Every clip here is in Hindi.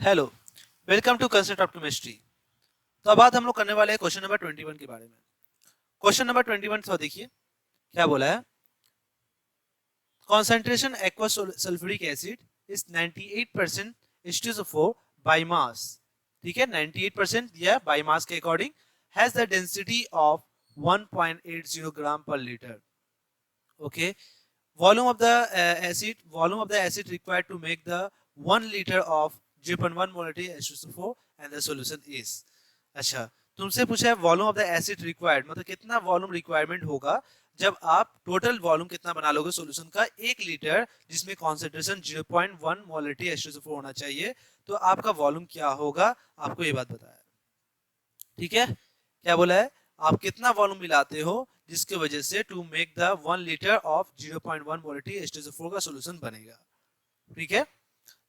Hello, welcome to concept of chemistry. तो अब बात हम लोग करने वाले हैं क्वेश्चन नंबर 21 के बारे में। क्वेश्चन नंबर 21 तो देखिए क्या बोला है। Concentration aqueous sulphuric acid is 98% H2SO4 by mass. ठीक है, 98% दिया बाय मास के according has the density of 1.80 ग्राम पर litre. Okay, volume of the acid required to make the 1 liter of 0.1 molarity H2SO4 and the solution is। अच्छा, तुमसे पूछा है volume of the acid required, मतलब कितना वॉल्यूम रिक्वायरमेंट होगा जब आप टोटल वॉल्यूम कितना बना लोगे सोल्यूशन का 1 लीटर जिसमें कॉन्सेंट्रेशन 0.1 मोलरिटी H2SO4 होना चाहिए, तो आपका वॉल्यूम क्या होगा, आपको ये बात बताया। ठीक है, क्या बोला है, आप कितना वॉल्यूम मिलाते हो जिसकी वजह से to make the 1 litre of 0.1 molarity H2SO4 का सॉल्यूशन बनेगा। ठीक है,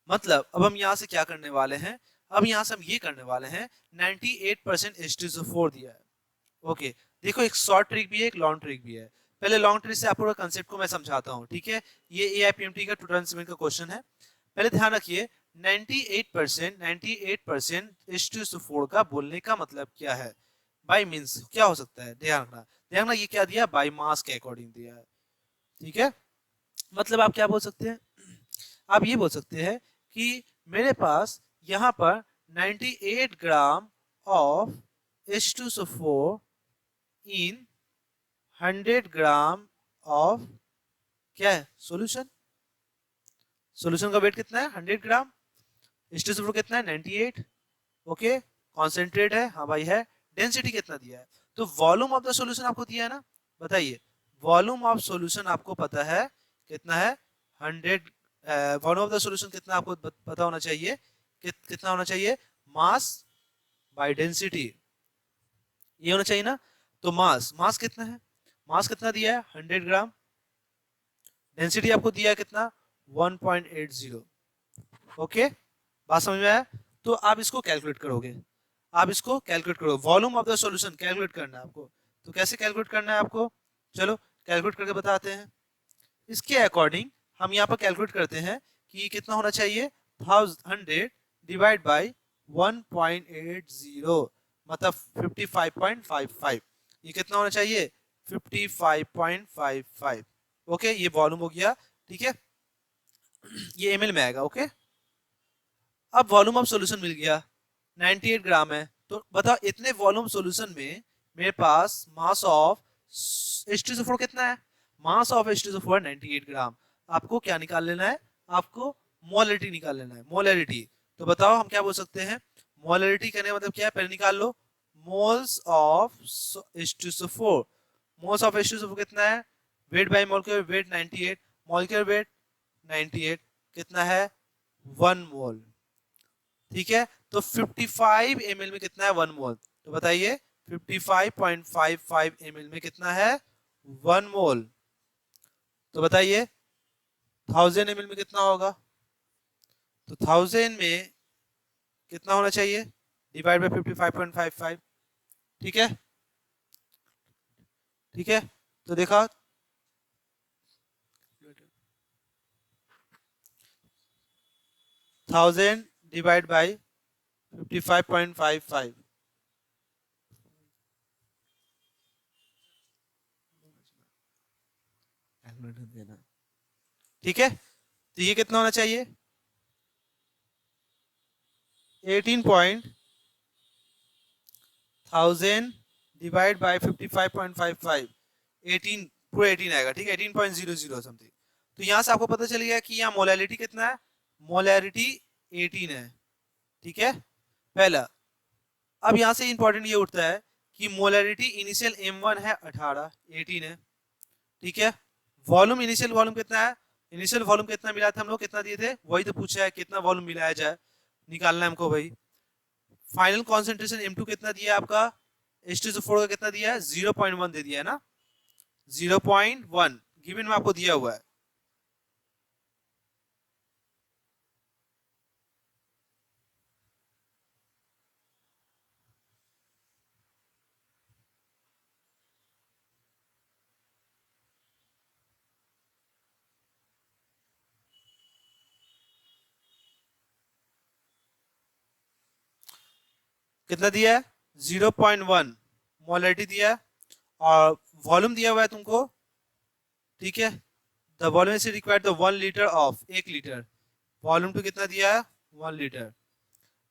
मतलब अब हम यहाँ से क्या करने वाले हैं, अब यहाँ से हम ये करने वाले हैं 98% H2SO4 दिया है। ओके, देखो एक शॉर्ट ट्रिक भी है, एक लॉन्ग ट्रिक भी है। पहले लॉन्ग ट्रिक से आपको कंसेप्ट को मैं समझाता हूँ। ठीक है, ये AIPMT का 2007 का क्वेश्चन है। पहले ध्यान रखिए 98% H2SO4 का बोलने का मतलब क्या है, बाई मीन्स क्या हो सकता है, ध्यान रखना। ध्यान रखना, ये क्या दिया, बाई मास के अकॉर्डिंग दिया है। ठीक है, मतलब आप क्या बोल सकते हैं, आप ये बोल सकते हैं कि मेरे पास यहाँ पर 98 gram of H2SO4 in 100 gram of क्या है सॉल्यूशन। सॉल्यूशन का वेट कितना है 100 ग्राम, H2SO4 कितना है 98। ओके, कॉन्सेंट्रेट है, हाँ भाई है। डेंसिटी कितना दिया है, तो वॉल्यूम ऑफ द सॉल्यूशन आपको दिया है ना, बताइए वॉल्यूम ऑफ सॉल्यूशन आपको पता है कितना है 100। वॉल्यूम ऑफ द सॉल्यूशन कितना आपको पता होना चाहिए, कितना होना चाहिए, मास बाय डेंसिटी, ये होना चाहिए ना। तो मास मास कितना है, मास कितना दिया है 100 ग्राम, डेंसिटी आपको दिया है कितना 1.80। ओके, बात समझ में आया। तो आप इसको कैलकुलेट करोगे, आप इसको कैलकुलेट करोगे, volume of the solution calculate करना है आपको। तो कैसे कैलकुलेट करना है आपको, चलो कैलकुलेट करके बताते हैं। इसके अकॉर्डिंग हम यहाँ पर कैलकुलेट करते हैं कि कितना होना चाहिए 100 डिवाइड बाई 1.80, मतलब 55.55। ये कितना होना चाहिए 55.55। ओके, ये वॉल्यूम हो गया। ठीक है, ये ml में आएगा। ओके, अब वॉल्यूम ऑफ सॉल्यूशन मिल गया 98 ग्राम है। तो बताओ इतने वॉल्यूम सॉल्यूशन में मेरे पास मास ऑफ H2SO4 कितना है, मास ऑफ H2SO4 98 ग्राम। आपको क्या निकाल लेना है, आपको मोलरिटी निकाल लेना है, मोलरिटी। तो बताओ हम क्या बोल सकते हैं, मोलरिटी कहने का मतलब क्या है, पहले निकाल लो moles of H2SO4। Moles of H2SO4 कितना है, weight by molecular weight 98, molecular weight 98 कितना है 1 मोल। ठीक है, तो 55 ml में कितना है 1 मोल, तो बताइए 55.55 ml में कितना है 1 मोल। तो बताइए 1000 ml में कितना होगा, तो 1000 में कितना होना चाहिए डिवाइड बाय 55.55। ठीक है, ठीक है, तो देखा 1000 डिवाइड बाय 55.55। ठीक है, तो ये कितना होना चाहिए 18,000 डिवाइड बाय 55.55, 18 पूरा 18 आएगा। ठीक है, 18.00 समथिंग। तो यहां से आपको पता चल गया कि यहाँ मोलैरिटी कितना है, मोलैरिटी 18 है। ठीक है, पहला। अब यहां से इंपॉर्टेंट ये उठता है कि मोलैरिटी इनिशियल M1 है 18, 18 है। ठीक है, वॉल्यूम इनिशियल वॉल्यूम कितना है, इनिशियल वॉल्यूम कितना मिला था हम लोग, कितना दिए थे, वही तो पूछा है कितना वॉल्यूम मिलाया जाए, निकालना है हमको भाई। फाइनल कॉन्सेंट्रेशन M2 कितना दिया है आपका, H2SO4 का कितना दिया है 0.1 दे दिया है ना, 0.1 गिवन में आपको दिया हुआ है। कितना दिया है 0.1 मोलरिटी दिया है, और वॉल्यूम दिया हुआ है तुमको, ठीक है। The volume is required the 1 litre of, 1 litre, volume two कितना दिया है 1 लीटर।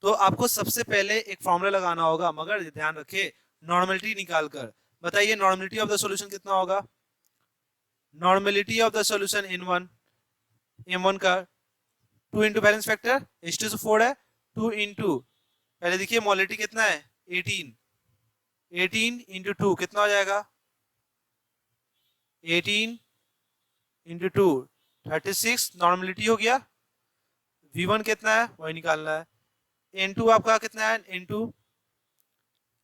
तो आपको सबसे पहले एक फॉर्मूला लगाना होगा, मगर ध्यान रखिए नॉर्मलिटी निकालकर। बताइए नॉर्मलिटी ऑफ द सॉल्यूशन कितना होगा, normality of the solution N1 M1 का 2 इंटू बैलेंस फैक्टर H2SO4 है, 2 इंटू, पहले देखिए मोलरिटी कितना है 18, 18 इंटू 2 कितना हो जाएगा 18 इंटू 2 36, नॉर्मलिटी हो गया। V1 कितना है वही निकालना है। N2 आपका कितना है N2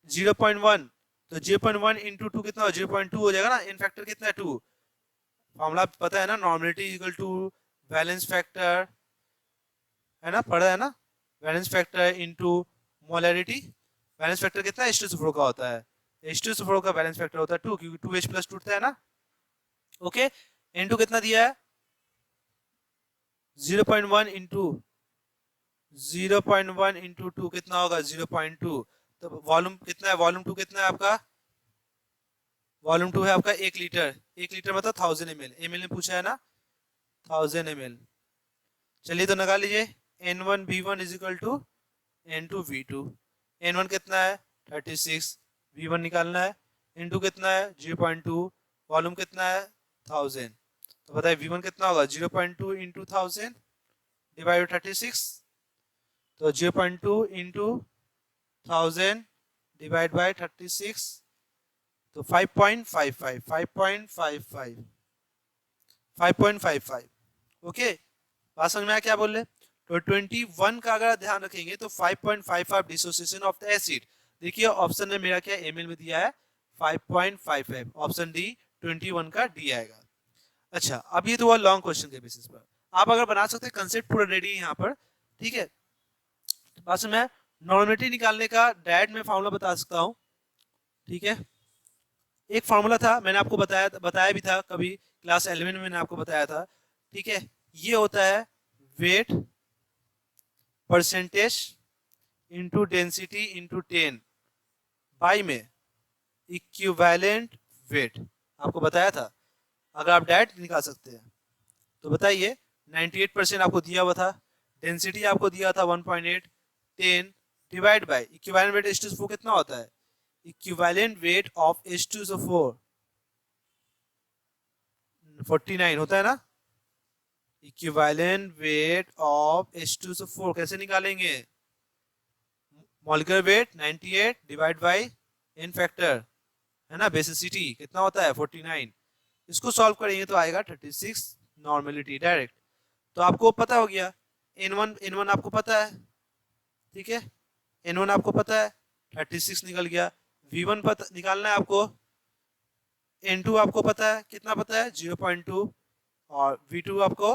0.1, तो 0.1 इंटू 2 कितना हो 0.2 हो जाएगा ना, इन फैक्टर कितना है 2, फॉर्मूला पता है ना, normality equal to balance factor, है ना, पढ़ा है ना, balance factor into molarity. Balance factor कितना H2SO4 का होता है, H2SO4 का बैलेंस फैक्टर होता है 2, क्योंकि 2H प्लस टूटता है ना। ओके, N2 कितना दिया है 0.1 इंटू 0.1 इंटू 2 कितना होगा 0.2, तो वॉल्यूम कितना है, वॉल्यूम 2 कितना है आपका, वॉल्यूम 2 है आपका 1 लीटर, 1 लीटर मतलब 1000 ml, ml में पूछा है ना 1000 ml। चलिए तो निकाल लीजिए N1 V1 is equal to N2 V2। N1 कितना है 36, V1 निकालना है, N2 कितना है 0.2, वॉल्यूम कितना है 1000, तो बताइए V1 कितना होगा 0.2 इंटू 1000 डिवाइड 36, तो 0.2 इंटू 1000 डिवाइड बाय 36, तो 5.55 5.55 5.55। ओके, बात समझ में आया क्या बोल रहे। तो 21 का अगर ध्यान रखेंगे तो 5.55 डिसोसिएशन ऑफ द एसिड, देखिए ऑप्शन में मेरा क्या ml में दिया है 5.55, ऑप्शन डी 21 का डी आएगा। अच्छा, अब ये तो हुआ लॉन्ग क्वेश्चन के बेसिस पर, आप अगर बना सकते हैं, कंसेप्ट पूरा रेडी है यहाँ पर, ठीक है। बात में नॉर्मलिटी निकालने का डायरेक्ट में फॉर्मूला बता सकता हूँ, ठीक है। एक फॉर्मूला था, मैंने आपको बताया भी था कभी क्लास 11 में मैंने आपको बताया था, ठीक है। ये होता है wait percentage into density into 10 by में इक्विवेलेंट वेट, आपको बताया था। अगर आप डायरेक्ट निकाल सकते हैं तो बताइए 98% आपको दिया हुआ था, डेंसिटी आपको दिया था 1.8, 10 divide by equivalent weight H2SO4 कितना होता है, इक्विवेलेंट वेट ऑफ H2SO4 49 होता है ना। इक्विवेलेंट वेट ऑफ H2SO4 कैसे निकालेंगे, molecular weight 98 divide by n factor, है ना, बेसिसिटी कितना होता है 49, इसको सॉल्व करेंगे तो आएगा 36 नॉर्मलिटी डायरेक्ट। तो आपको पता हो गया N1 आपको पता है, ठीक है, N1 आपको पता है 36 निकल गया। V1 पता निकालना है आपको, N2 आपको पता है, कितना पता है 0.2, और V2 आपको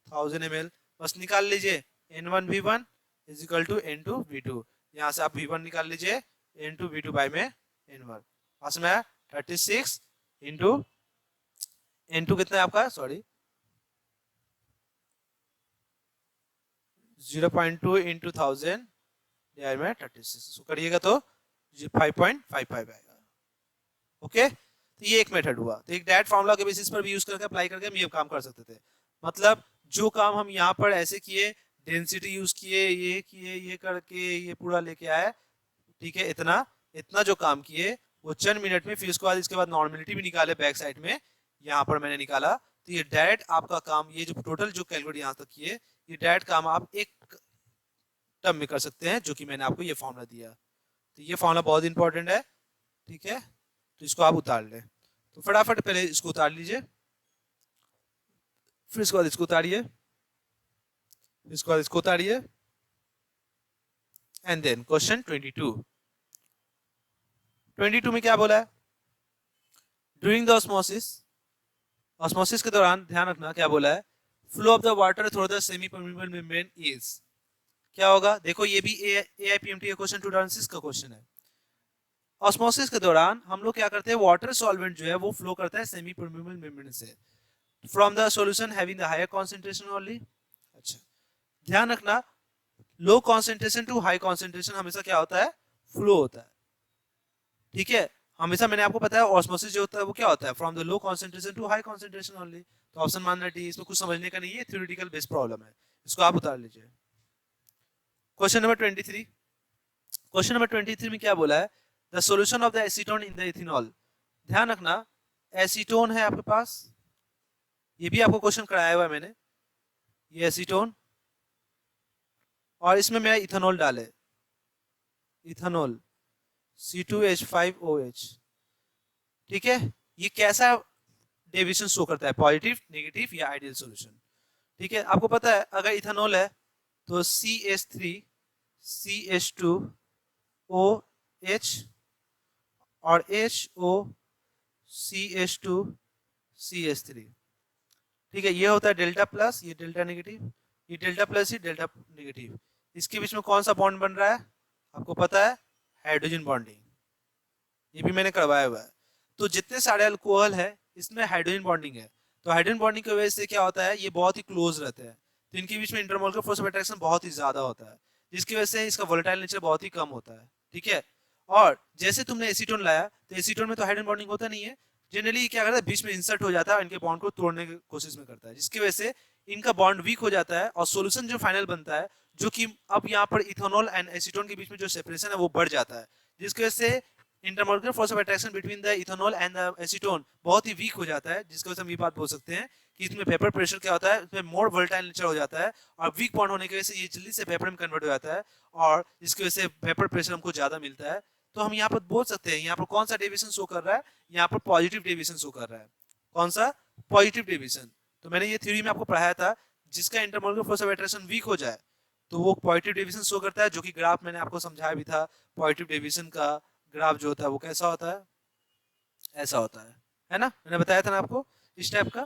1000 ml, बस निकाल लीजिए N1 V1 is equal to N2 V2, यहाँ से आप V1 निकाल लीजिए N2 V2 बाय में N1, पास में 36 इंटू N2 कितना है आपका, सॉरी 0.2 इंटू 1000 डिवाइड में 36 करिएगा तो 5.55 आएगा। ओके, तो ये एक मेथड हुआ, तो एक डायरेक्ट फॉर्मूला के बेसिस पर भी यूज करके अप्लाई करके हम ये काम कर सकते थे। मतलब जो काम हम यहाँ पर ऐसे किए, डेंसिटी यूज किए, ये किए, ये करके ये पूरा लेके आए, ठीक है, इतना इतना जो काम किए वो चंद मिनट में, फिर इसके बाद नॉर्मलिटी भी निकाले बैक साइड में, यहाँ पर मैंने निकाला। तो ये डायरेक्ट आपका काम, ये जो टोटल जो कैलकुलेट यहाँ तक किए, ये डायरेक्ट काम आप एक टर्म में कर सकते हैं, जो कि मैंने आपको ये फॉर्मूला दिया। तो ये फॉर्मूला बहुत इंपॉर्टेंट है, ठीक है, तो इसको आप उतार लें। तो फटाफट पहले इसको उतार लीजिए, फिर इसके बाद इसको उतारिए, इसके बाद इसको उतारिए, एंड देन क्वेश्चन 22 में क्या बोला है, ड्यूरिंग द ऑस्मोसिस के दौरान ध्यान रखना क्या बोला है, flow of the water through the semi permeable membrane is, क्या होगा, देखो ये भी AIPMT का क्वेश्चन 2006 का क्वेश्चन है। ऑस्मोसिस के दौरान हम लोग क्या करते हैं, वाटर सॉल्वेंट जो है वो फ्लो करता है सेमी परमेबल मेम्ब्रेन से from the solution having the higher concentration only. अच्छा, ध्यान रखना low concentration to high concentration हमेशा क्या होता है फ्लो होता है, ठीक है। हमेशा मैंने आपको बताया ऑस्मोसिस जो होता है वो क्या होता है, from the low concentration to high concentration only. तो ऑप्शन मानना डी, इसमें कुछ समझने का नहीं है, थ्योरेटिकल बेस्ड प्रॉब्लम है, इसको आप उतार लीजिए। क्वेश्चन नंबर 23, क्वेश्चन नंबर 23 में क्या बोला है, the solution of the acetone in the ethanol. ध्यान रखना, एसीटोन है आपके पास, ये भी आपको क्वेश्चन कराया हुआ है मैंने, ये एसीटोन, और इसमें मेरा इथेनॉल डाले, इथेनॉल C2H5OH, ठीक है। ये कैसा डेविएशन शो करता है, पॉजिटिव, नेगेटिव या आइडियल सॉल्यूशन, ठीक है। आपको पता है अगर इथेनॉल है तो CH3 CH2OH और HOCH2CH3, ठीक है। ये होता है डेल्टा प्लस, ये डेल्टा नेगेटिव, ये डेल्टा प्लस, ये डेल्टा नेगेटिव। इसके बीच में कौन सा बॉन्ड बन रहा है, आपको पता है, हाइड्रोजन बॉन्डिंग, ये भी मैंने करवाया हुआ है। तो जितने सारे अल्कोहल है इसमें हाइड्रोजन बॉन्डिंग है, तो हाइड्रोजन बॉन्डिंग की वजह से क्या होता है, ये बहुत ही क्लोज रहते हैं, तो इनके बीच में इंटरमोलिकुलर फोर्स ऑफ अट्रैक्शन बहुत ही ज्यादा होता है, जिसकी वजह से इसका वोलेटाइल नेचर बहुत ही कम होता है, ठीक है। और जैसे तुमने एसीटोन लाया, तो एसीटोन में तो हाइड्रोजन बॉन्डिंग होता नहीं है, जनरली क्या करता है, बीच में इंसर्ट हो जाता है, इनके बॉन्ड को तोड़ने की कोशिश में करता है, जिसकी वजह से इनका बॉन्ड वीक हो जाता है, और सोल्यूशन जो फाइनल बनता है, जो कि अब यहाँ पर इथेनॉल एंड एसीटोन के बीच में जो सेपरेशन है वो बढ़ जाता है, जिसकी वजह से intermolecular force of attraction between the ethanol and the acetone बहुत ही वीक हो जाता है, जिसकी वजह से हम ये बात बोल सकते हैं कि इसमें वेपर प्रेशर क्या होता है, इसमें मोर वोलेटाइल नेचर हो जाता है, और वीक बॉन्ड होने की वजह से ये जल्दी से वेपर में कन्वर्ट हो जाता है, और जिसकी वजह से वेपर प्रेशर हमको ज्यादा मिलता है। तो हम यहाँ पर बोल सकते हैं, यहाँ पर कौन सा डेविएशन शो कर रहा है, यहाँ पर पॉजिटिव डेविएशन शो कर रहा है, कौन सा, पॉजिटिव डेविएशन। तो मैंने ये थ्योरी में आपको पढ़ाया था, जिसका intermolecular force of attraction weak हो जाए तो वो पॉजिटिव डेविएशन शो करता है, जो कि ग्राफ मैंने आपको समझाया भी था, पॉजिटिव डेविएशन का ग्राफ जो होता है वो कैसा होता है, ऐसा होता है ना, मैंने बताया था ना आपको इस टाइप का,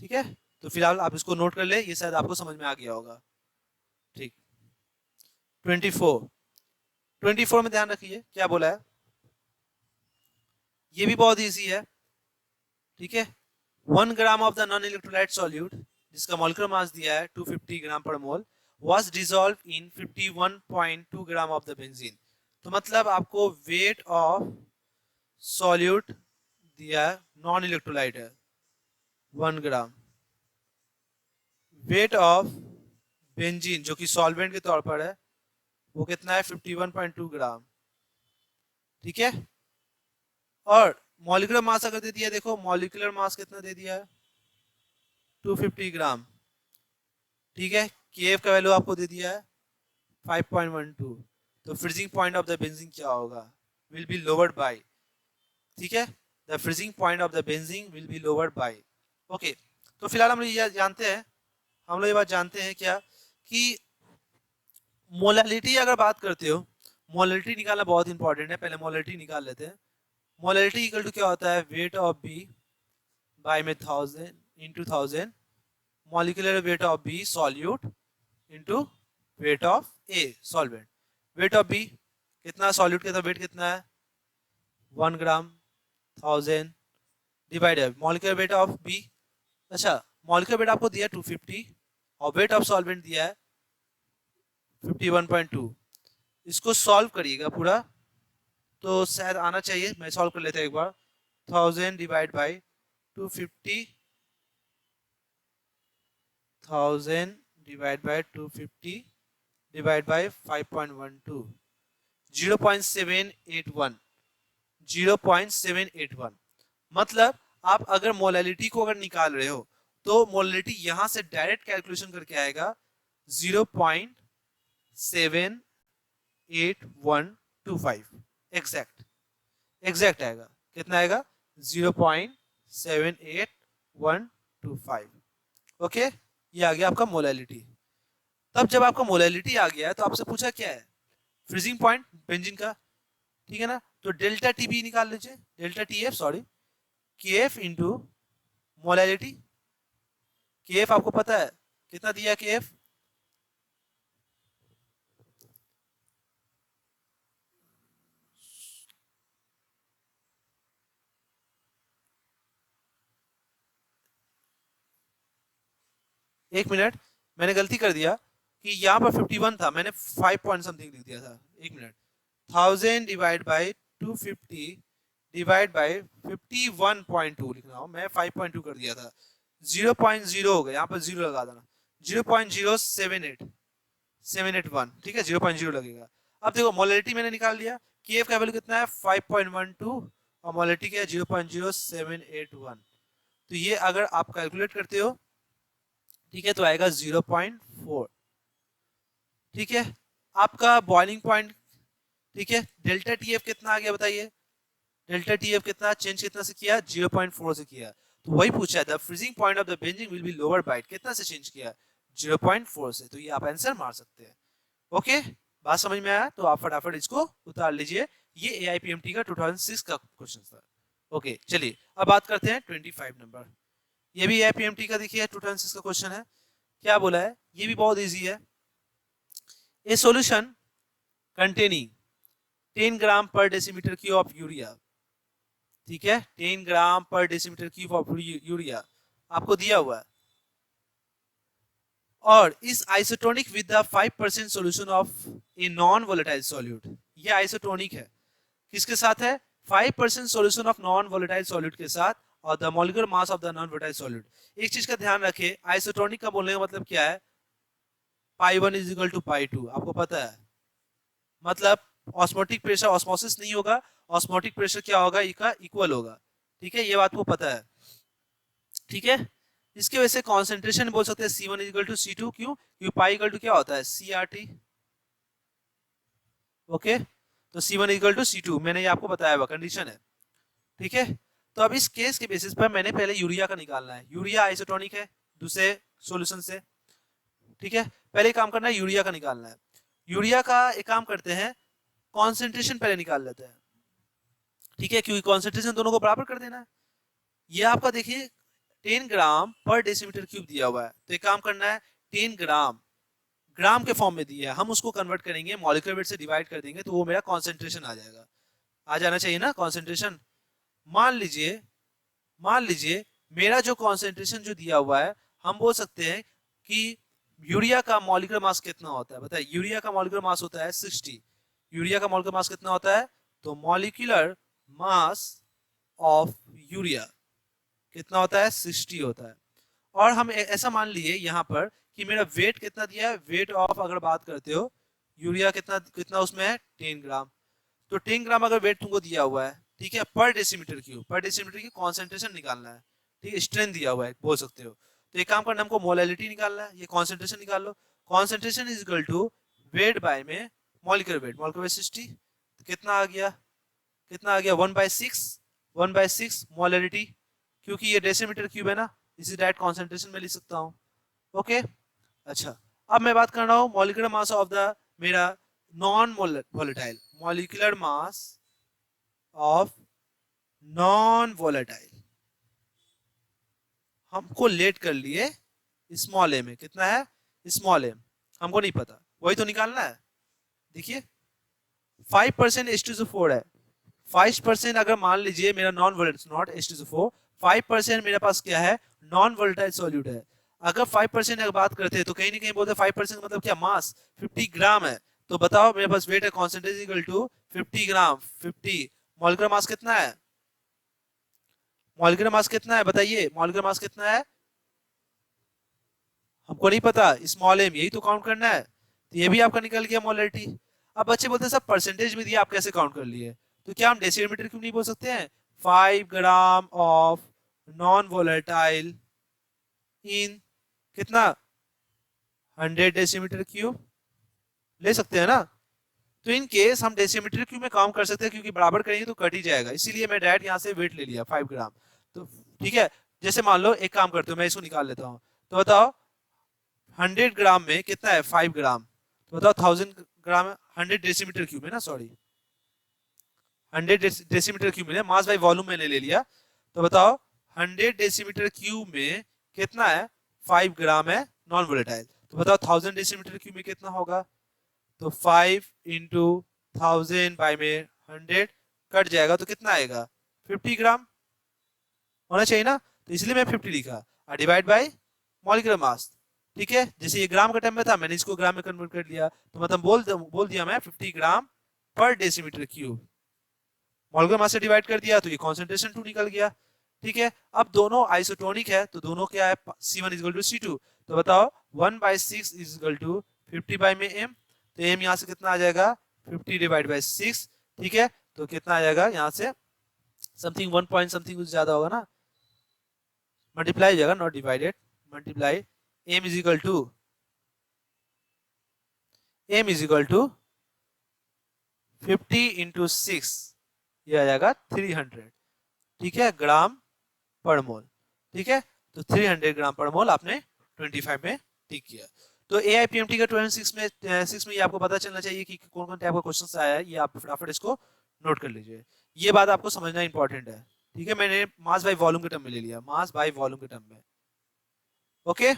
ठीक है। तो फिलहाल आप इसको नोट कर ले, ये शायद आपको समझ में आ गया होगा, ठीक। 24, 24 में ध्यान रखिए क्या बोला है, ये भी बहुत इजी है, ठीक है। 1 gram of the non electrolyte solute, जिसका मॉलिक्यूलर मास दिया है 250 ग्राम पर मोल, was dissolved in 51.2 gram of the benzene. तो मतलब आपको वेट ऑफ सॉल्यूट दिया है, नॉन इलेक्ट्रोलाइट है 1 ग्राम, वेट ऑफ बेंजीन जो कि सॉल्वेंट के तौर पर है वो कितना है, 51.2 ग्राम, ठीक है। और मॉलिक्यूलर मास अगर दे दिया, देखो मॉलिक्यूलर मास कितना दे दिया है, 250 ग्राम, ठीक है। केएफ का वैल्यू आपको दे दिया है 5.12, तो freezing point of the benzene क्या होगा, विल बी लोवर्ड बाय, ठीक है, the freezing point of the benzene will be lowered by, okay. तो फिलहाल हम लोग ये जानते हैं, हम लोग ये बात जानते हैं क्या, कि मोलैलिटी अगर बात करते हो, मोलैलिटी निकालना बहुत इंपॉर्टेंट है, पहले मोलैलिटी निकाल लेते हैं। मोलैलिटी इक्वल टू क्या होता है, वेट ऑफ बी बाय में 1000 into 1000, molecular weight of B solute into weight of A solvent. Weight of B कितना, सॉल्यूट का वेट कितना है 1 gram 1000 divided molecular weight of B, अच्छा मॉलिक्यूलर वेट आपको दिया 250 और वेट ऑफ सॉल्वेंट दिया है 51.2। इसको सॉल्व करिएगा पूरा तो शायद आना चाहिए, मैं सॉल्व कर लेता हूँ एक बार, 1000 divide by 250, 1000 divide by 250 divide by 5.12, 0.781, 0.781। मतलब आप अगर मोलैलिटी को अगर निकाल रहे हो तो मोलैलिटी यहां से डायरेक्ट कैलकुलेशन करके आएगा 0.78125, एग्जैक्ट, एग्जैक्ट आएगा, कितना आएगा 0.78125, ओके। ये आ गया आपका मोलैलिटी। तब जब आपका मोलैलिटी आ गया है तो आपसे पूछा क्या है, फ्रीजिंग पॉइंट बेंजीन का, ठीक है ना, तो डेल्टा टी बी निकाल लीजिए, डेल्टा टी एफ सॉरी, के एफ इंटू मोलैलिटी। के एफ आपको पता है कितना दिया, के एफ एक मिनट, मैंने गलती कर दिया कि यहाँ पर 51 था, मैंने 5 पॉइंट समथिंग लिख दिया था, एक minute, 1000 divide by 250 divide by 51.2 लिख रहा हूं मैं, 5.2 कर दिया था, 0.0 हो गया, यहाँ पर 0 लगा देना, 0.078781, ठीक है, 0.0 लगेगा। अब देखो मोलरिटी मैंने निकाल लिया, केएफ का वैल्यू कितना है 5.12 और मोलरिटी क्या है 0.0781। तो ये अगर आप कैलकुलेट करते हो, ठीक है, तो आएगा 0.4, ठीक है। आपका बॉइलिंग पॉइंट, ठीक है, डेल्टा टीएफ कितना आ गया बताइए, डेल्टा टीएफ कितना चेंज कितना से किया, 0.4 से किया। तो वही पूछा है, the freezing point of the benzene will be lower by, कितना से चेंज किया, 0.4 से। तो ये आप आंसर मार सकते हैं। ओके, बात समझ में आया तो आप फटाफट इसको उतार लीजिए। ये एआईपीएमटी का 2006 का क्वेश्चन था। ओके, चलिए अब बात करते हैं 25 नंबर। ये भी एआईपीएमटी का देखिए 2006 का क्वेश्चन है। क्या बोला है, ये भी बहुत इजी है। ए सॉल्यूशन containing 10 ग्राम पर डेसीमीटर क्यूब ऑफ यूरिया, ठीक है, 10 ग्राम पर डेसीमीटर क्यूब ऑफ यूरिया आपको दिया हुआ है, और इस isotonic with the 5% solution of a non volatile solute. ये आइसोटोनिक है, किसके साथ है, 5% solution of non volatile solute के साथ, और the molecular mass of the non volatile solute. एक चीज का ध्यान रखें, आइसोटोनिक का बोलने का मतलब क्या है, π1 इज इक्वल टू π2, आपको पता है, मतलब ऑस्मोटिक प्रेशर, ऑस्मोसिस नहीं होगा, ऑस्मोटिक प्रेशर क्या होगा, इसका इक्वल होगा, ठीक है, ये बात को पता है, ठीक है। इसके वजह से कॉन्सेंट्रेशन बोल सकते हैं C1 इक्वल टू C2, क्यों, क्योंकि पाई इक्वल टू क्या होता है CRT। ओके, तो C1 इक्वल टू C2 मैंने ये आपको बताया हुआ कंडीशन है, ठीक है। तो अब इस केस के बेसिस पर मैंने पहले यूरिया का निकालना है, यूरिया आइसोटोनिक है दूसरे सॉल्यूशन से, ठीक है, पहले काम करना है यूरिया का निकालना है। यूरिया का एक काम करते हैं, कॉन्सेंट्रेशन पहले निकाल लेते हैं, ठीक है, क्योंकि कॉन्सेंट्रेशन दोनों को बराबर कर देना है। ये आपका देखिए 10 ग्राम पर डेसीमीटर क्यूब दिया हुआ है, तो एक काम करना है 10 ग्राम ग्राम के फॉर्म में दिया है, हम उसको कन्वर्ट करेंगे मॉलिक्यूलर वेट से डिवाइड कर देंगे, तो वो मेरा कॉन्सेंट्रेशन आ जाएगा, आ जाना चाहिए ना कॉन्सेंट्रेशन। मान लीजिए मेरा जो कॉन्सेंट्रेशन जो दिया हुआ है, हम बोल सकते हैं कि यूरिया का मॉलिक्यूलर मास कितना होता है, बताइए, यूरिया का मॉलिक्यूलर मास होता है 60। यूरिया का मॉलिक्यूलर मास कितना होता है, तो मॉलिक्यूलर मास ऑफ यूरिया कितना होता है 60 होता है। और हम ऐसा मान लिए यहाँ पर कि मेरा वेट कितना दिया है, वेट ऑफ अगर बात करते हो यूरिया कितना कितना उसमें है 10 ग्राम, तो 10 ग्राम अगर वेट तुमको दिया हुआ है, ठीक है, पर डेसीमीटर क्यूब, पर डेसीमीटर की कॉन्सेंट्रेशन निकालना है, ठीक है, स्ट्रेंथ दिया हुआ है बोल सकते हो, तो एक काम करना, हमको मोलैलिटी निकालना है, ये कॉन्सेंट्रेशन निकाल लो, concentration is equal to weight by में मॉलिक्यूलर वेट, मॉलिक्यूलर वेट 60, तो कितना आ गया, कितना आ गया 1/6, 1/6 मोलैलिटी, क्योंकि ये डेसीमीटर क्यूब है ना, इसी डायरेक्ट कॉन्सेंट्रेशन में लिख सकता हूँ। ओके, अच्छा, अब मैं बात कर रहा हूँ मॉलिक्यूलर मास ऑफ द मेरा non volatile, molecular mass of non volatile, हमको लेट कर लिए स्मॉल ए में, कितना है स्मॉल ए, हमको नहीं पता, वही तो निकालना है। देखिए 5% H2SO4 है, 5% अगर मान लीजिए मेरा नॉन वोलेटाइल, नॉट H2SO4, 5% मेरे पास क्या है नॉन वोलेटाइल सॉल्यूट है। अगर 5% अगर बात करते हैं तो कहीं ना कहीं बोलते हैं 5% मतलब क्या, मास 50 ग्राम है, तो बताओ मेरे पास वेट है concentration equal to 50 gram, 50 molecular mass कितना है, मॉलिक्यूलर मास कितना है बताइए, मॉलिक्यूलर मास कितना है, हमको नहीं पता, स्मॉल एम, यही तो काउंट करना है, तो ये भी आपका निकल गया मोलैरिटी। अब बच्चे बोलते हैं सब परसेंटेज में दिया, आप कैसे काउंट कर लिए, तो क्या हम डेसीमीटर क्यों नहीं बोल सकते हैं, 5 ग्राम ऑफ नॉन वोलेटाइल इन कितना 100 डेसीमीटर क्यूब ले सकते हैं ना। तो इन केस हम डेसीमीटर क्यूब में काम कर सकते हैं, क्योंकि बराबर करेंगे तो कट ही जाएगा, इसीलिए मैं डायरेक्ट यहाँ से वेट ले लिया 5 ग्राम। तो ठीक है, जैसे मान लो एक काम करते हो, मैं इसको निकाल लेता हूँ, तो बताओ 100 ग्राम में कितना है 5 ग्राम, तो बताओ 1000 ग्राम 100 डेसीमीटर क्यूब है ना, सॉरी 100 डेसीमीटर क्यूब में, मास बाय वॉल्यूम मैंने ले लिया, तो बताओ 100 डेसीमीटर क्यूब में कितना है 5 ग्राम है नॉन वोलेटाइल, तो बताओ 1000 डेसीमीटर क्यूब में कितना होगा, तो 5 इंटू 1000 बाय में 100 कट जाएगा, तो कितना आएगा 50 ग्राम होना चाहिए ना, तो इसलिए मैं 50 लिखा, और डिवाइड बाय मॉलिक्यूलर मास, ठीक है, जैसे ये ग्राम का टाइम में था मैंने इसको ग्राम में कन्वर्ट कर लिया, तो मतलब बोल दिया मैं 50 ग्राम पर डेसीमीटर क्यूब। मोलकुलर मास से डिवाइड कर दिया तो ये कॉन्सेंट्रेशन 2 निकल गया। ठीक है, अब दोनों आइसोटोनिक है तो दोनों क्या है, C1 is equal to C2। तो बताओ 1/6 इज इक्वल टू 50 बाई में m, तो m यहाँ से कितना आ जाएगा 50 डिवाइड बाई 6। ठीक है, तो कितना आ जाएगा यहाँ से समथिंग 1 पॉइंट समथिंग कुछ ज्यादा होगा ना, मल्टीप्लाई हो जाएगा not divided, multiply m is equal to m is equal to 50 into 6, ये आ जाएगा 300। ठीक है, ग्राम पर मोल। ठीक है, तो 300 ग्राम पर मोल आपने 25 में टिक किया। तो AIPMT का 26 में 6 में ये आपको पता चलना चाहिए कि कौन कौन टाइप का क्वेश्चन आया है, ये आप फटाफट इसको नोट कर लीजिए। ये बात आपको समझना इंपॉर्टेंट है। ठीक है, मैंने मास बाय वॉल्यूम के टर्म में ले लिया, मास बाय वॉल्यूम के टर्म में। ओके।